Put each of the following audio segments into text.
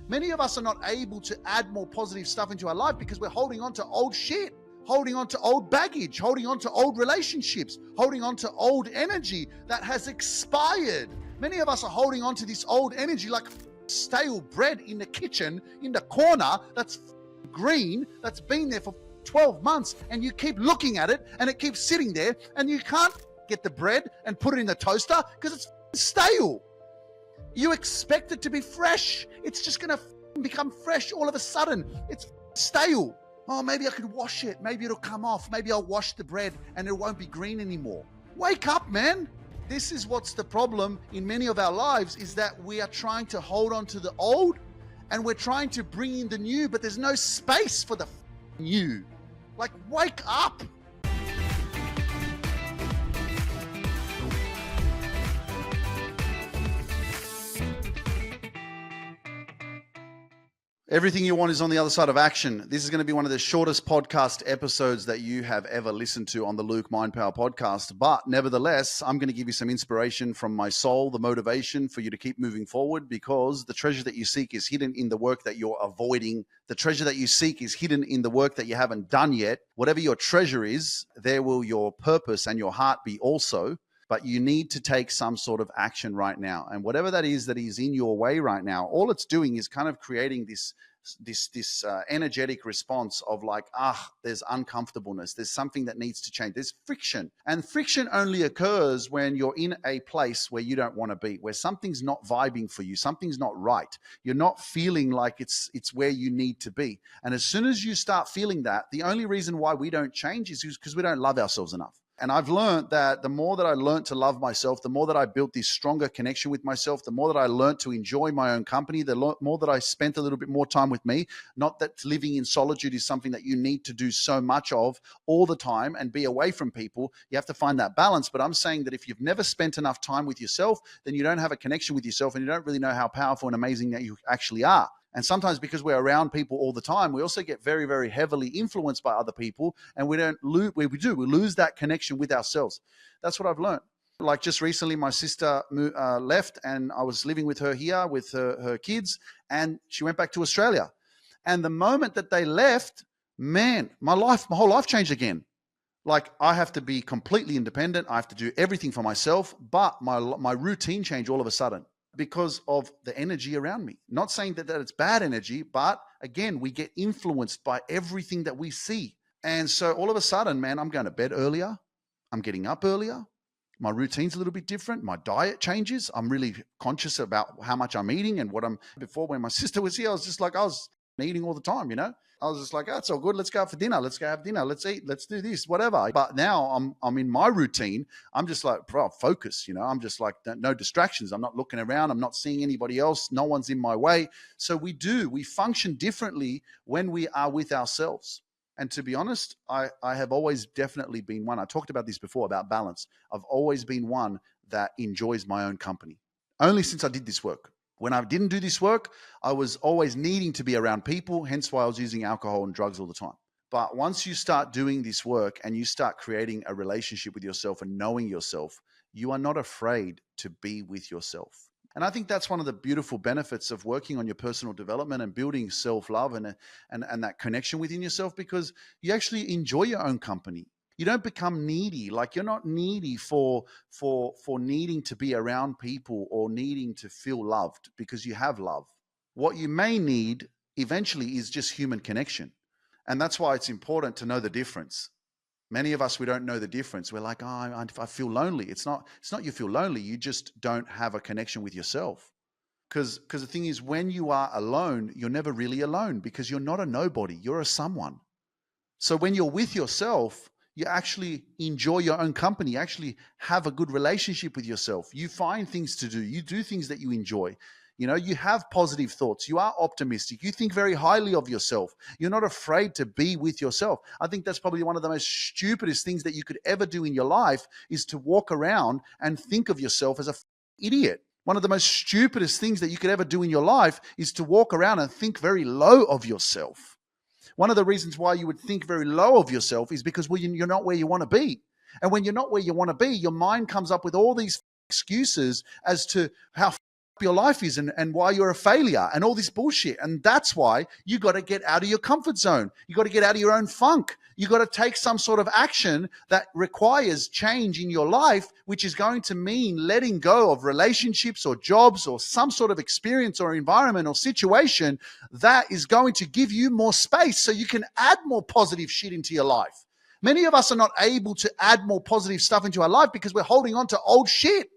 Many of us are not able to add more positive stuff into our life because we're holding on to old shit, holding on to old baggage, holding on to old relationships, holding on to old energy that has expired. Many of us are holding on to this old energy like stale bread in the kitchen, in the corner, that's green, that's been there for 12 months, and you keep looking at it and it keeps sitting there, and you can't get the bread and put it in the toaster because it's stale. You expect it to be fresh. It's just going to become fresh all of a sudden. It's stale. Oh, maybe I could wash it. Maybe it'll come off. Maybe I'll wash the bread and it won't be green anymore. Wake up, man. This is what's the problem in many of our lives, is that we are trying to hold on to the old and we're trying to bring in the new, but there's no space for the new. Like, wake up. Everything you want is on the other side of action. This is going to be one of the shortest podcast episodes that you have ever listened to on the Luke Mind Power podcast. But nevertheless, I'm going to give you some inspiration from my soul, the motivation for you to keep moving forward, because the treasure that you seek is hidden in the work that you're avoiding. The treasure that you seek is hidden in the work that you haven't done yet. Whatever your treasure is, there will your purpose and your heart be also. But you need to take some sort of action right now. And whatever that is in your way right now, all it's doing is kind of creating this energetic response of like, there's uncomfortableness. There's something that needs to change. There's friction. And friction only occurs when you're in a place where you don't want to be, where something's not vibing for you. Something's not right. You're not feeling like it's where you need to be. And as soon as you start feeling that, the only reason why we don't change is because we don't love ourselves enough. And I've learned that the more that I learned to love myself, the more that I built this stronger connection with myself, the more that I learned to enjoy my own company, the more that I spent a little bit more time with me. Not that living in solitude is something that you need to do so much of all the time and be away from people. You have to find that balance. But I'm saying that if you've never spent enough time with yourself, then you don't have a connection with yourself and you don't really know how powerful and amazing that you actually are. And sometimes because we're around people all the time, we also get very, very heavily influenced by other people, and we lose that connection with ourselves. That's what I've learned. Like just recently, my sister left, and I was living with her here with her kids, and she went back to Australia. And the moment that they left, man, my whole life changed again. Like, I have to be completely independent. I have to do everything for myself, but my routine changed all of a sudden, because of the energy around me. Not saying that it's bad energy, but again, we get influenced by everything that we see. And so all of a sudden, man, I'm going to bed earlier. I'm getting up earlier. My routine's a little bit different. My diet changes. I'm really conscious about how much I'm eating and before when my sister was here, I was eating all the time, you know? I was just like, it's all good. Let's go out for dinner. Let's go have dinner. Let's eat. Let's do this, whatever. But now I'm in my routine. I'm just like, focus, you know? I'm just like, no distractions. I'm not looking around. I'm not seeing anybody else. No one's in my way. So we function differently when we are with ourselves. And to be honest, I have always definitely been one. I talked about this before, about balance. I've always been one that enjoys my own company. Only since I did this work. When I didn't do this work, I was always needing to be around people, hence why I was using alcohol and drugs all the time. But once you start doing this work and you start creating a relationship with yourself and knowing yourself, you are not afraid to be with yourself. And I think that's one of the beautiful benefits of working on your personal development and building self-love and that connection within yourself, because you actually enjoy your own company. You don't become needy. Like, you're not needy for needing to be around people or needing to feel loved, because you have love. What you may need eventually is just human connection. And that's why it's important to know the difference. Many of us, we don't know the difference. We're like, I feel lonely. It's not you feel lonely. You just don't have a connection with yourself. Because the thing is, when you are alone, you're never really alone, because you're not a nobody. You're a someone. So when you're with yourself, you actually enjoy your own company. You actually have a good relationship with yourself. You find things to do. You do things that you enjoy. You know, you have positive thoughts. You are optimistic. You think very highly of yourself. You're not afraid to be with yourself. I think that's probably one of the most stupidest things that you could ever do in your life, is to walk around and think of yourself as a idiot. One of the most stupidest things that you could ever do in your life is to walk around and think very low of yourself. One of the reasons why you would think very low of yourself is because, well, you're not where you want to be. And when you're not where you want to be, your mind comes up with all these excuses as to how your life is and why you're a failure and all this bullshit. And that's why you got to get out of your comfort zone. You got to get out of your own funk. You got to take some sort of action that requires change in your life, which is going to mean letting go of relationships or jobs or some sort of experience or environment or situation that is going to give you more space so you can add more positive shit into your life. Many of us are not able to add more positive stuff into our life because we're holding on to old shit.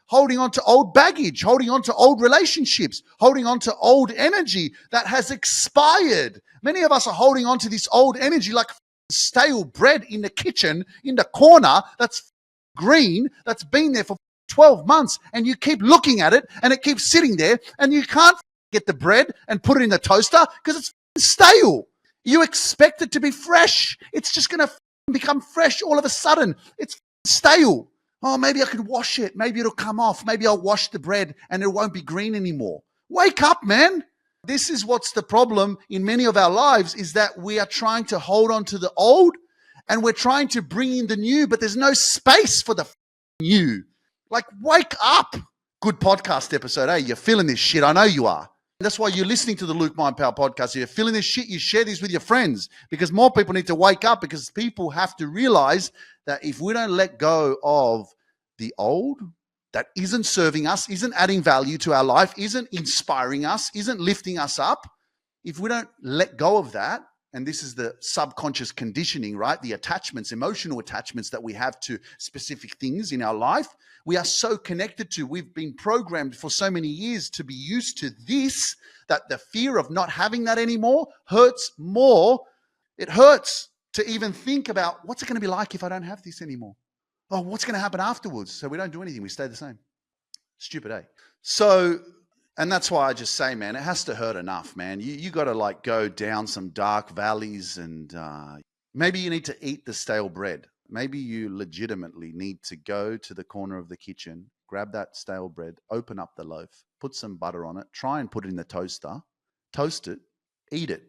Holding on to old baggage, holding on to old relationships, holding on to old energy that has expired. Many of us are holding on to this old energy like stale bread in the kitchen, in the corner, that's green, that's been there for 12 months, and you keep looking at it, and it keeps sitting there, and you can't get the bread and put it in the toaster because it's stale. You expect it to be fresh. It's just going to become fresh all of a sudden. It's stale. Oh, maybe I could wash it. Maybe it'll come off. Maybe I'll wash the bread and it won't be green anymore. Wake up, man. This is what's the problem in many of our lives, is that we are trying to hold on to the old and we're trying to bring in the new, but there's no space for the new. Like, wake up. Good podcast episode. Hey, you're feeling this shit. I know you are. That's why you're listening to the Luke Mind Power podcast. If you're feeling this shit, you share this with your friends, because more people need to wake up, because people have to realize that if we don't let go of the old that isn't serving us, isn't adding value to our life, isn't inspiring us, isn't lifting us up, if we don't let go of that, and this is the subconscious conditioning, right? The attachments, emotional attachments that we have to specific things in our life, we are so connected to. We've been programmed for so many years to be used to this, that the fear of not having that anymore hurts more. It hurts to even think about, what's it going to be like if I don't have this anymore? Oh, what's going to happen afterwards? So we don't do anything. We stay the same. Stupid, eh? So, and that's why I just say, man, it has to hurt enough, man. You got to like go down some dark valleys, and maybe you need to eat the stale bread. Maybe you legitimately need to go to the corner of the kitchen, grab that stale bread, open up the loaf, put some butter on it, try and put it in the toaster, toast it, eat it.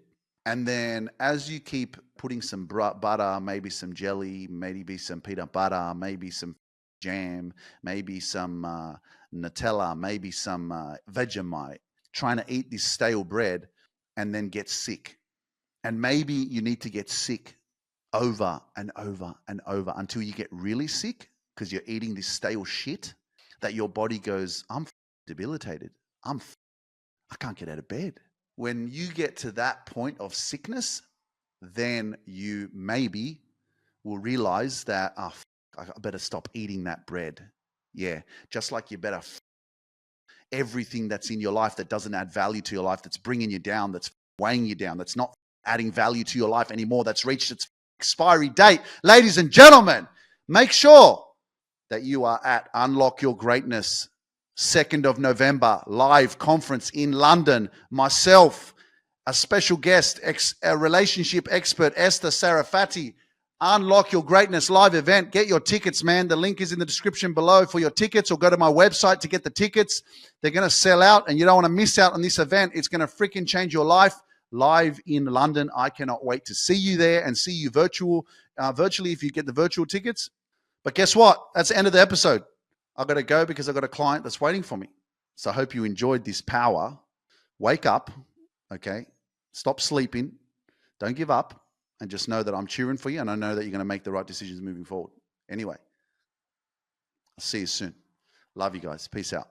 And then as you keep putting some butter, maybe some jelly, maybe some peanut butter, maybe some jam, maybe some Nutella, maybe some Vegemite, trying to eat this stale bread and then get sick. And maybe you need to get sick over and over and over until you get really sick because you're eating this stale shit, that your body goes, I'm debilitated. I can't get out of bed. When you get to that point of sickness, then you maybe will realize that, I better stop eating that bread. Yeah, just like you better everything that's in your life that doesn't add value to your life, that's bringing you down, that's weighing you down, that's not adding value to your life anymore, that's reached its expiry date. Ladies and gentlemen, make sure that you are at Unlock Your Greatness, 2nd of November, live conference in London. Myself, a special guest, a relationship expert, Esther Sarafati. Unlock Your Greatness live event. Get your tickets, man. The link is in the description below for your tickets, or go to my website to get the tickets. They're going to sell out, and you don't want to miss out on this event. It's going to freaking change your life. Live in London. I cannot wait to see you there and see you virtually if you get the virtual tickets. But guess what? That's the end of the episode. I've got to go because I've got a client that's waiting for me. So I hope you enjoyed this power. Wake up, okay? Stop sleeping. Don't give up. And just know that I'm cheering for you, and I know that you're going to make the right decisions moving forward. Anyway, I'll see you soon. Love you guys. Peace out.